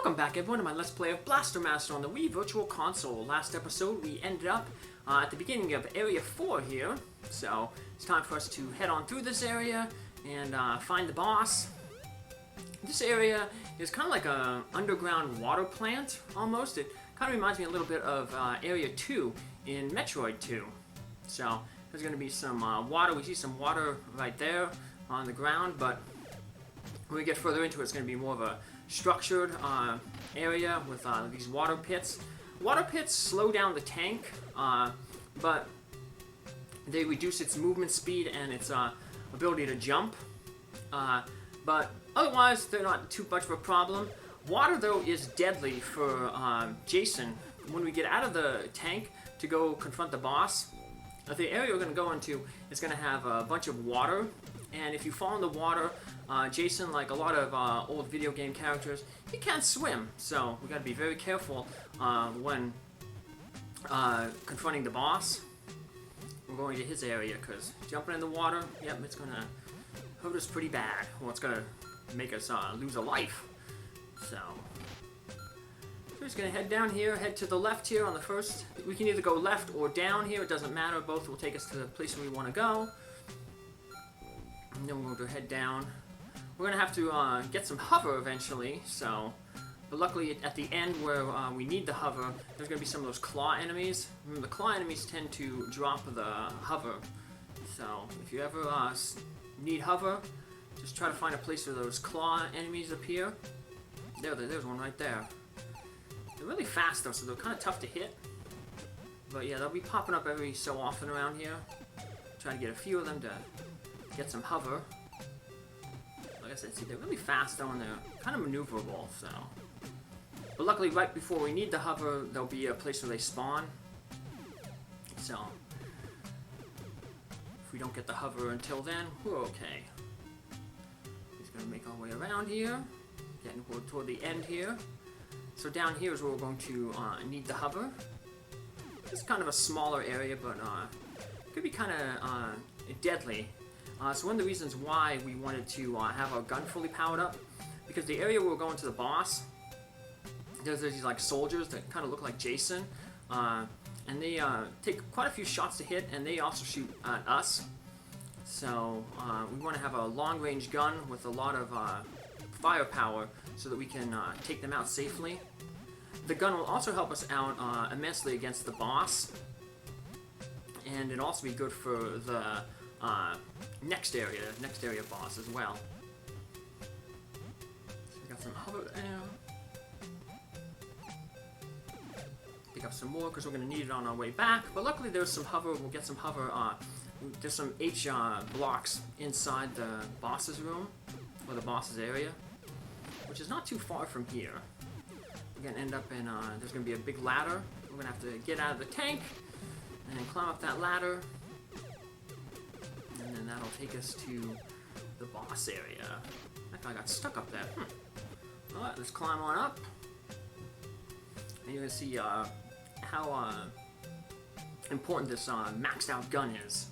Welcome back everyone to my Let's Play of Blaster Master on the Wii Virtual Console. Last episode we ended up at the beginning of Area 4 here, so it's time for us to head on through this area and find the boss. This area is kind of like an underground water plant, almost. It kind of reminds me a little bit of Area 2 in Metroid 2. So there's going to be some water. We see some water right there on the ground, but when we get further into it, it's going to be more of a structured area with these water pits. Water pits slow down the tank, but they reduce its movement speed and its ability to jump. But otherwise, they're not too much of a problem. Water, though, is deadly for Jason. When we get out of the tank to go confront the boss, the area we're going to go into is going to have a bunch of water. And if you fall in the water, Jason, like a lot of old video game characters, he can't swim. So we got to be very careful when confronting the boss. We're going to his area because jumping in the water, yep, it's going to hurt us pretty bad. Well, it's going to make us lose a life. So we're just going to head down here, head to the left here on the first. We can either go left or down here. It doesn't matter. Both will take us to the place where we want to go. And then we're going to head down. We're going to have to get some hover eventually, so... But luckily, at the end where we need the hover, there's going to be some of those claw enemies. Remember, the claw enemies tend to drop the hover. So, if you ever need hover, just try to find a place where those claw enemies appear. There's one right there. They're really fast, though, so they're kind of tough to hit. But yeah, they'll be popping up every so often around here. Try to get a few of them to get some hover. Like I said, see, they're really fast though, and they're kind of maneuverable, so. But luckily, right before we need the hover, there'll be a place where they spawn. So, if we don't get the hover until then, we're okay. Just gonna make our way around here, getting toward the end here. So down here is where we're going to need the hover. It's kind of a smaller area, but it could be kind of deadly. So one of the reasons why we wanted to have our gun fully powered up, because the area where we're going to the boss, there's these like soldiers that kind of look like Jason, and they take quite a few shots to hit, and they also shoot at us. So we want to have a long-range gun with a lot of firepower so that we can take them out safely. The gun will also help us out immensely against the boss, and it'll also be good for the next area boss as well. So we got some hover there. Pick up some more because we're going to need it on our way back. But luckily there's some hover. We'll get some hover. There's some H blocks inside the boss's room, or the boss's area, which is not too far from here. We're going to end up in, there's going to be a big ladder. We're going to have to get out of the tank and climb up that ladder. And then that'll take us to the boss area. That guy got stuck up there. Alright, let's climb on up. And you're going to see how important this maxed out gun is.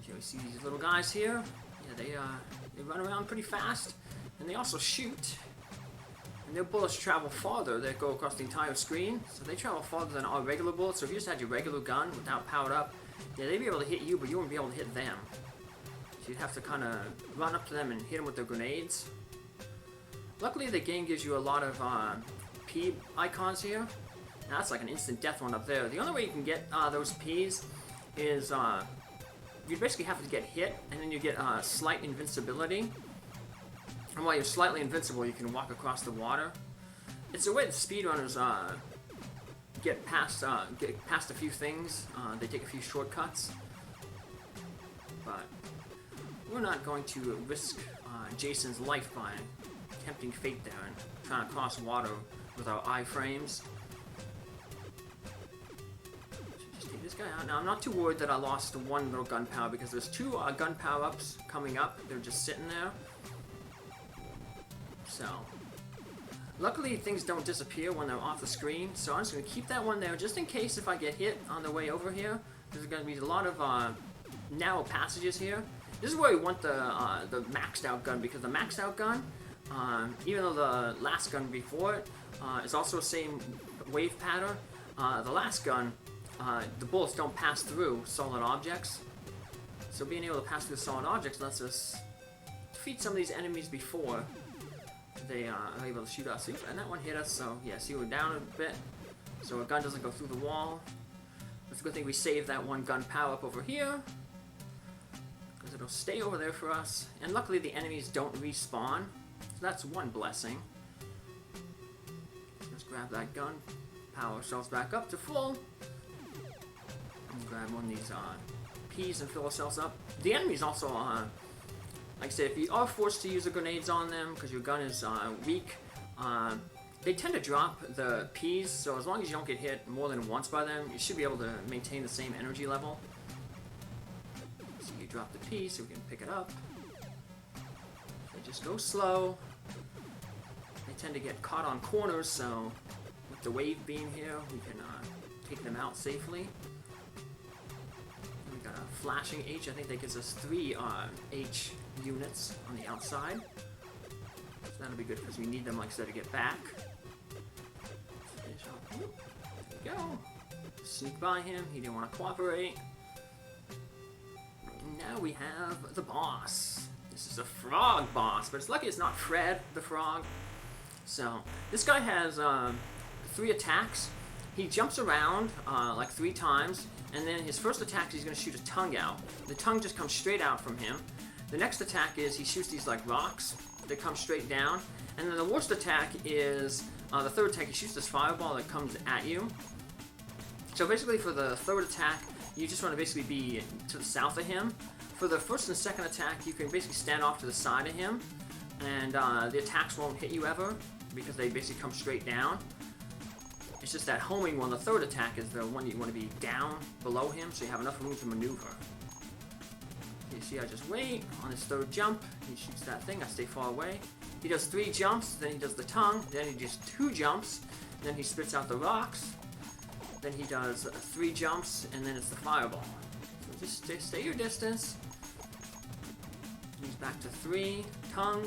So you see these little guys here. Yeah, they run around pretty fast. And they also shoot. And their bullets travel farther. They go across the entire screen. So they travel farther than our regular bullets. So if you just had your regular gun without powered up, yeah, they'd be able to hit you, but you wouldn't be able to hit them. So you'd have to kind of run up to them and hit them with their grenades. Luckily, the game gives you a lot of P icons here. Now, that's like an instant death one up there. The only way you can get those Ps is you basically have to get hit, and then you get slight invincibility. And while you're slightly invincible, you can walk across the water. It's the way the speedrunners get past a few things. They take a few shortcuts, but we're not going to risk Jason's life by tempting fate there and trying to cross water with our iframes. Just take this guy out. Now I'm not too worried that I lost one little gun power because there's two gun power-ups coming up. They're just sitting there. So. Luckily, things don't disappear when they're off the screen, so I'm just going to keep that one there just in case if I get hit on the way over here. There's going to be a lot of narrow passages here. This is where we want the maxed out gun, because the maxed out gun even though the last gun before it is also the same wave pattern, the last gun, the bullets don't pass through solid objects. So being able to pass through solid objects lets us defeat some of these enemies before they are able to shoot us. And that one hit us, so yeah, see, we're down a bit. So our gun doesn't go through the wall. It's a good thing we saved that one gun power up over here, because it'll stay over there for us. And luckily the enemies don't respawn, so that's one blessing. Let's grab that gun, power ourselves back up to full, and grab one of these peas and fill ourselves up. The enemies also, like I said, if you are forced to use the grenades on them because your gun is weak, they tend to drop the peas, so as long as you don't get hit more than once by them, you should be able to maintain the same energy level. So you drop the peas so we can pick it up. They just go slow. They tend to get caught on corners, so with the wave beam here, we can take them out safely. We got a flashing H. I think that gives us 3 H units on the outside. So that'll be good because we need them, like I said, to get back. There we go. Sneak by him. He didn't want to cooperate. Now we have the boss. This is a frog boss, but it's lucky it's not Fred the frog. So this guy has 3 attacks. He jumps around like 3 times, and then his first attack he's going to shoot a tongue out. The tongue just comes straight out from him. The next attack is he shoots these like rocks that come straight down, and then the worst attack is the third attack. He shoots this fireball that comes at you. So basically, for the third attack, you just want to basically be to the south of him. For the first and second attack, you can basically stand off to the side of him, and the attacks won't hit you ever because they basically come straight down. It's just that homing one, the third attack, is the one you want to be down below him so you have enough room to maneuver. You see, I just wait on his third jump. He shoots that thing. I stay far away. He does 3 jumps, then he does the tongue, then he does 2 jumps, then he spits out the rocks, then he does 3 jumps, and then it's the fireball. So just stay your distance. He's back to 3 tongue,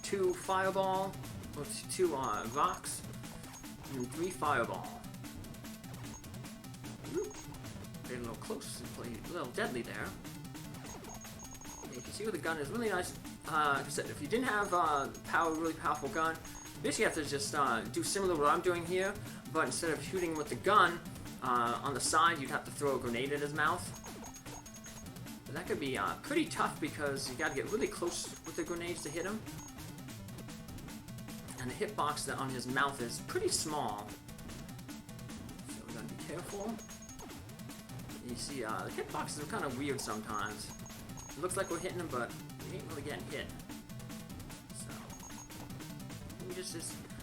2 fireball, or 2 rocks, and 3 fireball. Get a little close and play a little deadly there. You can see where the gun is really nice. Like I said, if you didn't have really powerful gun, you basically have to just do similar to what I'm doing here, but instead of shooting with the gun on the side, you'd have to throw a grenade at his mouth. But that could be pretty tough because you got to get really close with the grenades to hit him. And the hitbox on his mouth is pretty small, so we gotta be careful. You see, the hitboxes are kind of weird sometimes. It looks like we're hitting him, but we ain't really getting hit. So,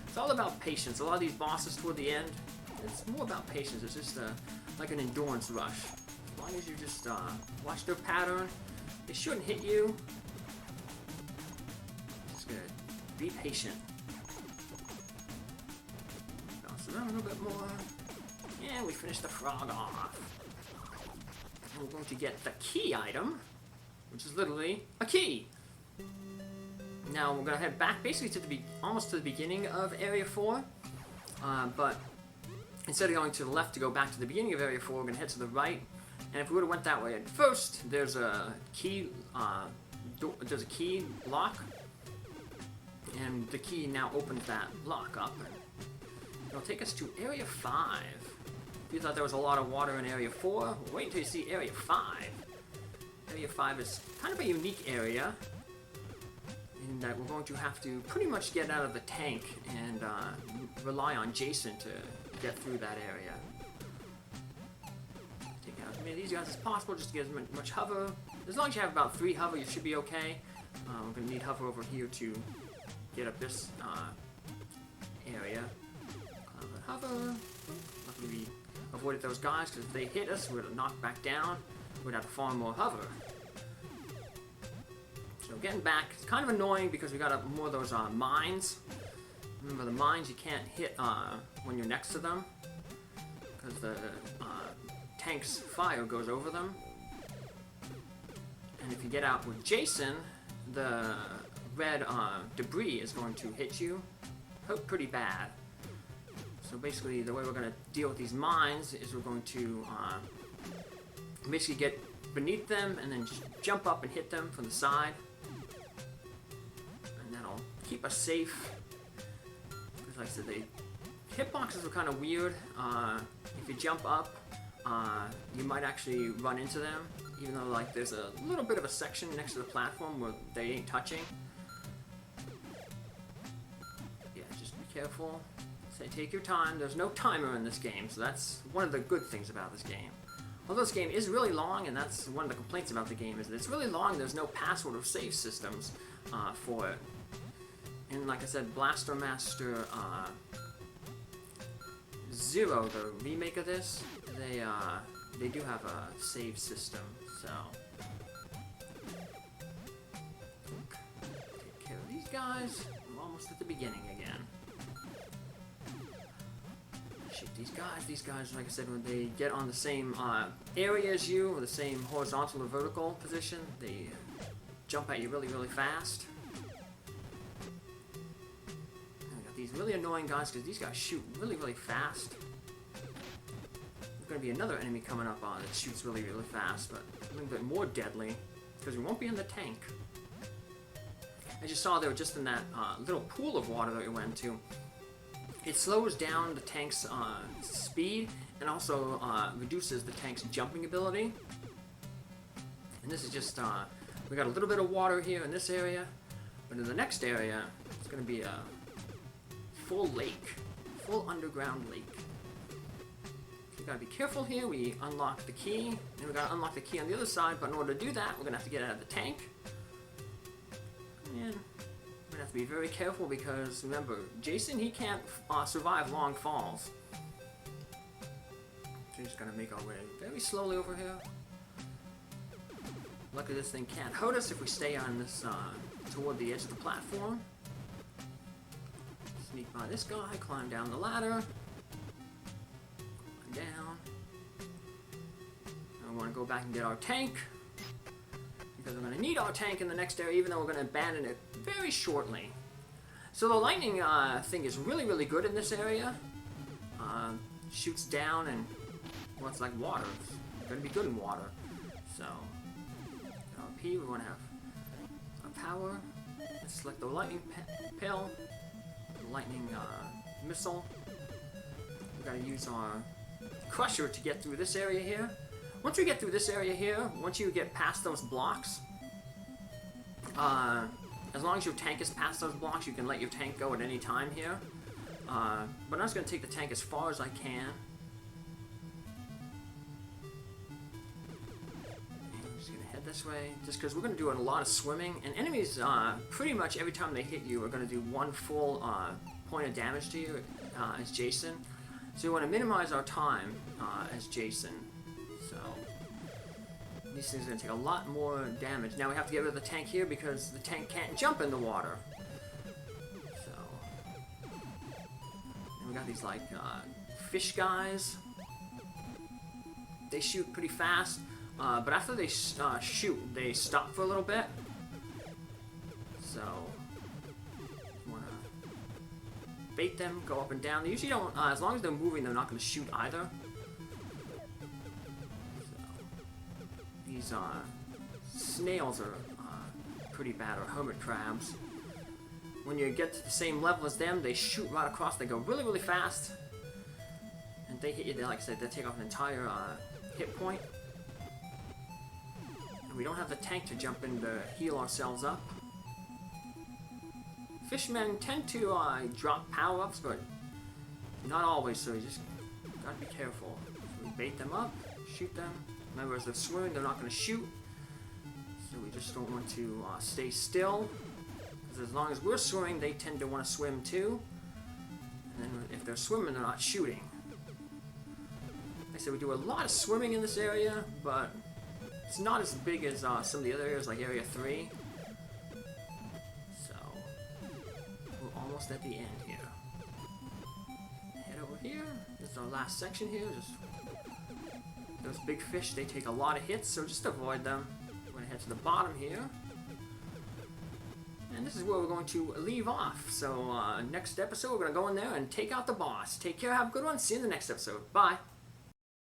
it's all about patience. A lot of these bosses toward the end, it's more about patience. It's just like an endurance rush. As long as you just watch their pattern, they shouldn't hit you. Just gonna be patient. Bounce around a little bit more. And we finished the frog off. And we're going to get the key item, which is literally a key. Now we're gonna head back basically to almost to the beginning of Area 4, but instead of going to the left to go back to the beginning of Area 4, we're gonna head to the right. And if we would have went that way at first, there's a key, lock, and the key now opens that lock up. It'll take us to Area 5. If you thought there was a lot of water in Area 4, wait until you see Area 5. Area 5 is kind of a unique area in that we're going to have to pretty much get out of the tank and rely on Jason to get through that area. Take out as many of these guys as possible just to get as much hover. As long as you have about 3 hover, you should be okay. We're going to need hover over here to get up this area. Hover. Luckily we avoided those guys because if they hit us, we'd knock back down. We'd have to far more hover. So getting back, it's kind of annoying because we got more of those mines. Remember the mines you can't hit when you're next to them because the tank's fire goes over them. And if you get out with Jason, the red debris is going to hit you. Hurt pretty bad. So basically, the way we're going to deal with these mines is we're going to basically get beneath them and then just jump up and hit them from the side. And that'll keep us safe. Because like I said, the hitboxes are kind of weird. If you jump up, you might actually run into them. Even though like there's a little bit of a section next to the platform where they ain't touching. Yeah, just be careful. Say take your time. There's no timer in this game, so that's one of the good things about this game. Although this game is really long, and that's one of the complaints about the game, is that it's really long, there's no password or save systems for it. And like I said, Blaster Master Zero, the remake of this, they do have a save system, so... Take care of these guys. We're almost at the beginning again. Shoot these guys, like I said, when they get on the same area as you, or the same horizontal or vertical position, they jump at you really, really fast. And we got these really annoying guys, because these guys shoot really, really fast. There's going to be another enemy coming up that shoots really, really fast, but a little bit more deadly, because we won't be in the tank. As you saw, they were just in that little pool of water that we went to. It slows down the tank's speed and also reduces the tank's jumping ability. And this is just, we got a little bit of water here in this area, but in the next area, it's going to be a full lake, full underground lake. So we got to be careful here. We unlock the key, and we got to unlock the key on the other side, but in order to do that, we're going to have to get out of the tank. And we have to be very careful because, remember, Jason, he can't survive long falls. So we're just going to make our way very slowly over here. Luckily this thing can't hurt us if we stay on this, toward the edge of the platform. Sneak by this guy, climb down the ladder. Climb down. And we want to go back and get our tank. Because we're going to need our tank in the next area, even though we're going to abandon it very shortly. So the lightning thing is really, really good in this area. Shoots down and, well, it's like water. It's going to be good in water. So, our P, we want to have our power. Let's select the lightning pill, the lightning missile. We've got to use our crusher to get through this area here. Once we get through this area here, once you get past those blocks, as long as your tank is past those blocks, you can let your tank go at any time here. But I'm just going to take the tank as far as I can. And I'm just going to head this way, just because we're going to do a lot of swimming. And enemies, pretty much every time they hit you, are going to do one full point of damage to you as Jason. So we want to minimize our time as Jason. So these things are going to take a lot more damage. Now we have to get rid of the tank here because the tank can't jump in the water. So, and we got these like fish guys. They shoot pretty fast, but after they shoot, they stop for a little bit. So you want to bait them, go up and down. They usually don't, as long as they're moving, they're not going to shoot either. These snails are pretty bad, or hermit crabs. When you get to the same level as them, they shoot right across. They go really, really fast. And they hit you, like I said, they take off an entire hit point. And we don't have the tank to jump in to heal ourselves up. Fishmen tend to drop power-ups, but not always, so you just gotta be careful. So we bait them up, shoot them. Remember, as they're swimming, they're not going to shoot. So we just don't want to stay still. Because as long as we're swimming, they tend to want to swim too. And then if they're swimming, they're not shooting. Like I said, we do a lot of swimming in this area, but it's not as big as some of the other areas, like Area 3. So, we're almost at the end here. Head over here. This is our last section here. Just those big fish, they take a lot of hits, so just avoid them. We're going to head to the bottom here. And this is where we're going to leave off. So next episode, we're going to go in there and take out the boss. Take care, have a good one. See you in the next episode. Bye.